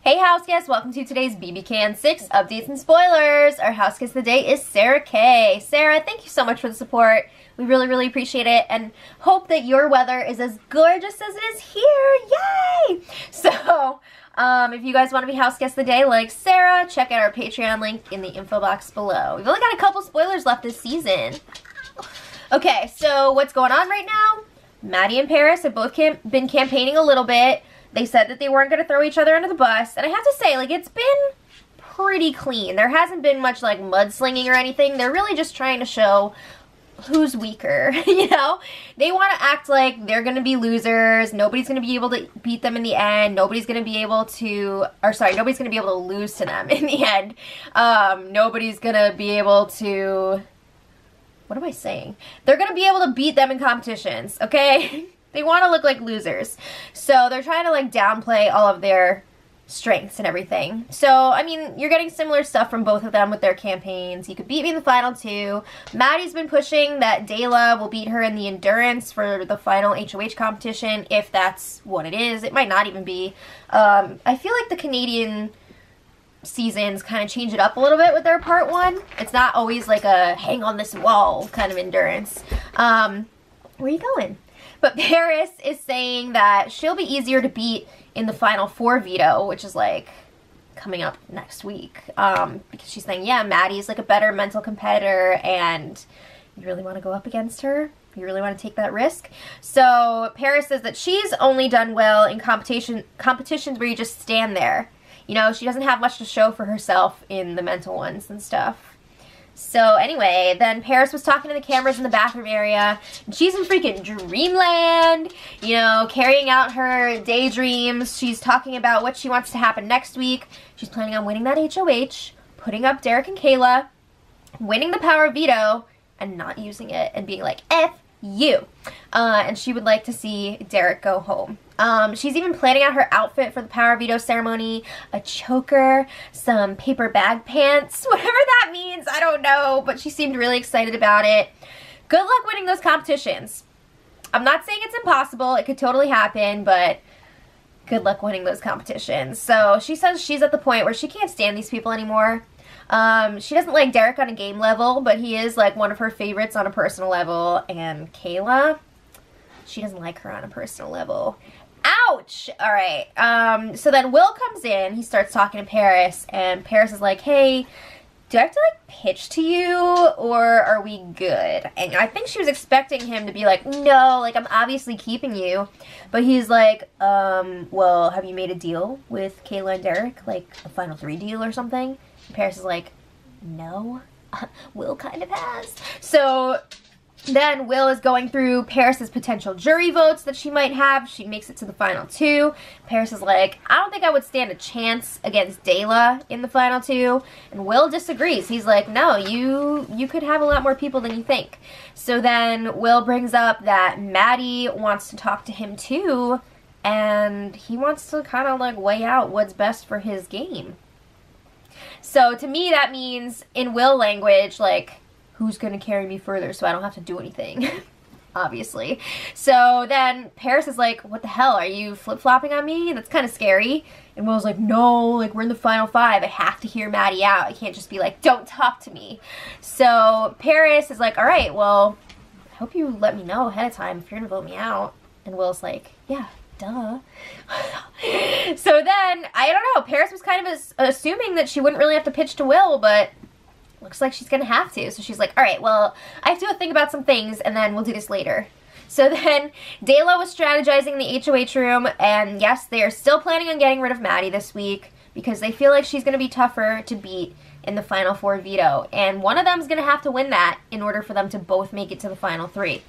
Hey house guests, welcome to today's BB Can 6 updates and spoilers. Our house guest of the day is Sarah K. Sarah, thank you so much for the support. We really appreciate it and hope that your weather is as gorgeous as it is here. Yay! So, if you guys want to be house guest of the day like Sarah, check out our Patreon link in the info box below. We've only got a couple spoilers left this season. Okay, so what's going on right now? Maddie and Paris have both been campaigning a little bit. They said that they weren't going to throw each other under the bus. And I have to say, like, it's been pretty clean. There hasn't been much, like, mudslinging or anything. They're really just trying to show who's weaker, you know? They want to act like they're going to be losers. Nobody's going to be able to beat them in the end. Nobody's going to be able to, nobody's going to be able to lose to them in the end. Nobody's going to be able to, what am I saying? They're going to be able to beat them in competitions, okay? They want to look like losers. So they're trying to like downplay all of their strengths and everything. So, I mean, you're getting similar stuff from both of them with their campaigns. You could beat me in the final two. Maddie's been pushing that Dayla will beat her in the endurance for the final HOH competition, if that's what it is. It might not even be. I feel like the Canadian seasons kind of change it up a little bit with their part one. It's not always like a hang on this wall kind of endurance. Where are you going? But Paris is saying that she'll be easier to beat in the final four veto, which is like coming up next week. Because she's saying, yeah, Maddie's like a better mental competitor and you really want to go up against her? You really want to take that risk? So Paris says that she's only done well in competitions where you just stand there. You know, she doesn't have much to show for herself in the mental ones and stuff. So anyway, then Paris was talking to the cameras in the bathroom area. And she's in freaking dreamland, you know, carrying out her daydreams. She's talking about what she wants to happen next week. She's planning on winning that HOH, putting up Derek and Kayla, winning the power of veto, and not using it and being like, F you. And she would like to see Derek go home. She's even planning out her outfit for the power veto ceremony, a choker, some paper bag pants, whatever that means, I don't know, but she seemed really excited about it. Good luck winning those competitions. I'm not saying it's impossible, it could totally happen, but good luck winning those competitions. So she says she's at the point where she can't stand these people anymore. She doesn't like Derek on a game level, but he is like one of her favorites on a personal level, and Kayla, she doesn't like her on a personal level. Ouch! Alright, so then Will comes in, he starts talking to Paris, and Paris is like, hey, do I have to like pitch to you, or are we good? And I think she was expecting him to be like, no, like I'm obviously keeping you, but he's like, well, have you made a deal with Kayla and Derek, like a final 3 deal or something? And Paris is like, no, Will kind of has. So then Will is going through Paris's potential jury votes that she might have. She makes it to the final 2. Paris is like, I don't think I would stand a chance against Dayla in the final 2. And Will disagrees. He's like, no, you could have a lot more people than you think. So then Will brings up that Maddie wants to talk to him too. And he wants to kind of like weigh out what's best for his game. So to me that means, in Will language, like, who's going to carry me further so I don't have to do anything, obviously. So then Paris is like, what the hell, are you flip-flopping on me? That's kind of scary. And Will's like, no, like we're in the final 5. I have to hear Maddie out. I can't just be like, don't talk to me. So Paris is like, all right, well, I hope you let me know ahead of time if you're going to vote me out. And Will's like, yeah, duh. So then, I don't know, Paris was kind of assuming that she wouldn't really have to pitch to Will, but looks like she's gonna have to. So she's like, all right, well, I have to go think about some things and then we'll do this later. So then Dayla was strategizing in the HOH room, and yes, they are still planning on getting rid of Maddie this week because they feel like she's gonna be tougher to beat in the final 4 veto, and one of them's gonna have to win that in order for them to both make it to the final 3.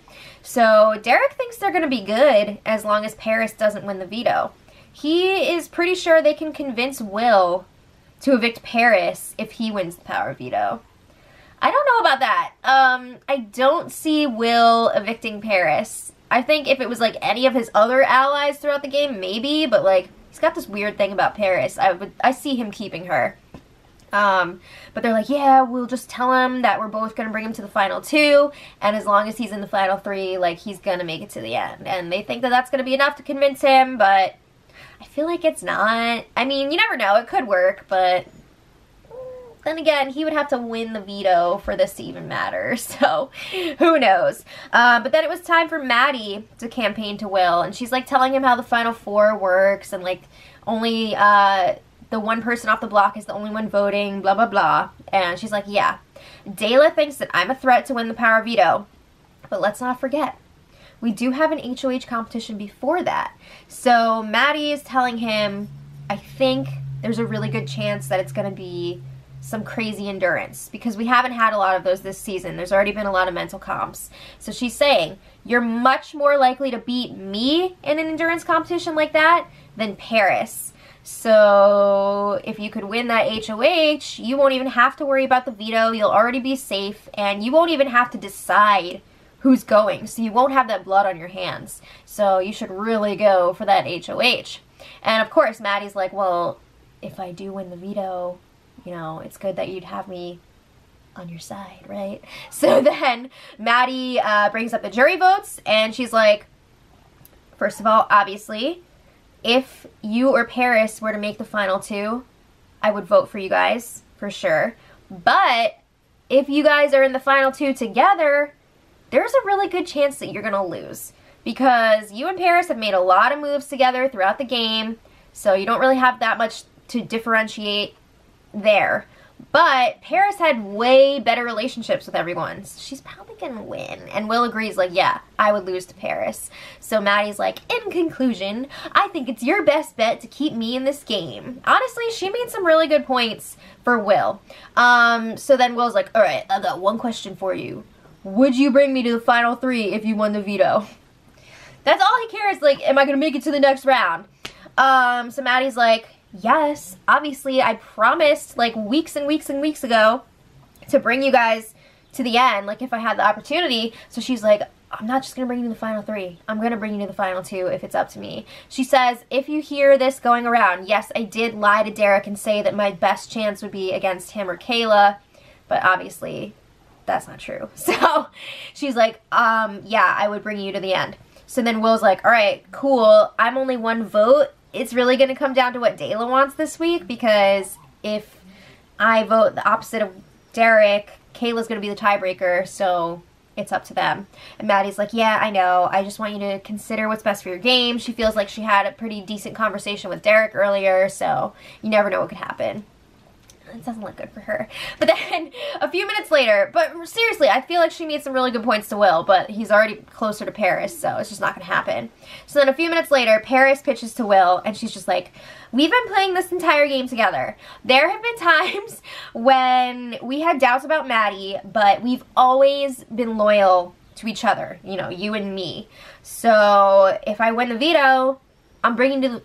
So Derek thinks they're gonna be good as long as Paris doesn't win the veto. He is pretty sure they can convince Will to evict Paris if he wins the power veto. I don't know about that. I don't see Will evicting Paris. I think if it was like any of his other allies throughout the game, maybe, but like he's got this weird thing about Paris. I see him keeping her. But they're like, yeah, we'll just tell him that we're both gonna bring him to the final 2, and as long as he's in the final 3, like he's gonna make it to the end. And they think that that's gonna be enough to convince him, but I feel like it's not. I mean, you never know. It could work, but then again, he would have to win the veto for this to even matter, so who knows. But then it was time for Maddie to campaign to Will, and she's like telling him how the Final Four works, and like only the one person off the block is the only one voting, blah, blah, blah. And she's like, yeah, Dayla thinks that I'm a threat to win the power veto, but let's not forget, we do have an HOH competition before that. So Maddie is telling him, I think there's a really good chance that it's going to be some crazy endurance, because we haven't had a lot of those this season. There's already been a lot of mental comps. So she's saying, you're much more likely to beat me in an endurance competition like that than Paris. So if you could win that HOH, you won't even have to worry about the veto. You'll already be safe, and you won't even have to decide who's going. So you won't have that blood on your hands. So you should really go for that HOH. And of course, Maddie's like, well, if I do win the veto, you know, it's good that you'd have me on your side, right? So then Maddie brings up the jury votes, and she's like, first of all, obviously, if you or Paris were to make the final two, I would vote for you guys, for sure. But if you guys are in the final two together, there's a really good chance that you're going to lose, because you and Paris have made a lot of moves together throughout the game, so you don't really have that much to differentiate there. But Paris had way better relationships with everyone, so she's probably gonna win. And Will agrees, like, yeah, I would lose to Paris. So Maddie's like, in conclusion, I think it's your best bet to keep me in this game. Honestly, she made some really good points for Will. So then Will's like, alright, I've got one question for you. Would you bring me to the final three if you won the veto? That's all he cares, like, am I gonna make it to the next round? So Maddie's like, yes, obviously I promised like weeks and weeks and weeks ago to bring you guys to the end, like if I had the opportunity. So she's like, I'm not just going to bring you to the final three. I'm going to bring you to the final two if it's up to me. She says, if you hear this going around, yes, I did lie to Derek and say that my best chance would be against him or Kayla, but obviously that's not true. So she's like, yeah, I would bring you to the end. So then Will's like, all right, cool. I'm only one vote. It's really going to come down to what Dayla wants this week, because if I vote the opposite of Derek, Kayla's going to be the tiebreaker, so it's up to them. And Maddie's like, yeah, I know. I just want you to consider what's best for your game. She feels like she had a pretty decent conversation with Derek earlier, so you never know what could happen. It doesn't look good for her. But then a few minutes later, but seriously, I feel like she made some really good points to Will, but he's already closer to Paris, so it's just not going to happen. So then a few minutes later, Paris pitches to Will, and she's just like, we've been playing this entire game together. There have been times when we had doubts about Maddie, but we've always been loyal to each other, you know, you and me. So if I win the veto, I'm bringing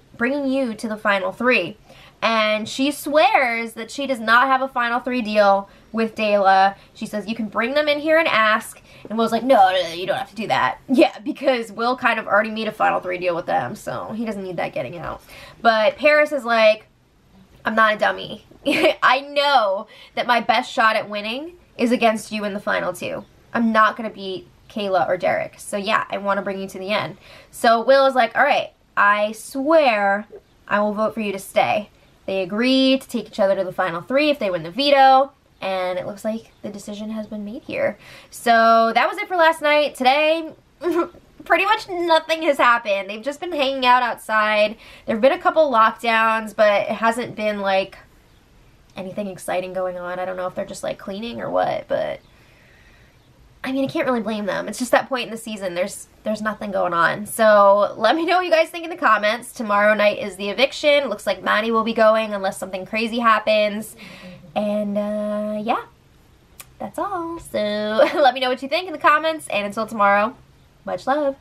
you to the final three. And she swears that she does not have a final three deal with Dayla. She says, you can bring them in here and ask. And Will's like, no, you don't have to do that. Yeah, because Will kind of already made a final three deal with them, so he doesn't need that getting out. But Paris is like, I'm not a dummy. I know that my best shot at winning is against you in the final two. I'm not going to beat Kayla or Derek. So yeah, I want to bring you to the end. So Will is like, all right, I swear I will vote for you to stay. They agree to take each other to the final three if they win the veto, and it looks like the decision has been made here. So that was it for last night. Today, pretty much nothing has happened. They've just been hanging out outside. There have been a couple lockdowns, but it hasn't been like anything exciting going on. I don't know if they're just like cleaning or what, but I mean, I can't really blame them. It's just that point in the season. There's nothing going on. So let me know what you guys think in the comments. Tomorrow night is the eviction. Looks like Maddie will be going unless something crazy happens. And yeah, that's all. So let me know what you think in the comments. And until tomorrow, much love.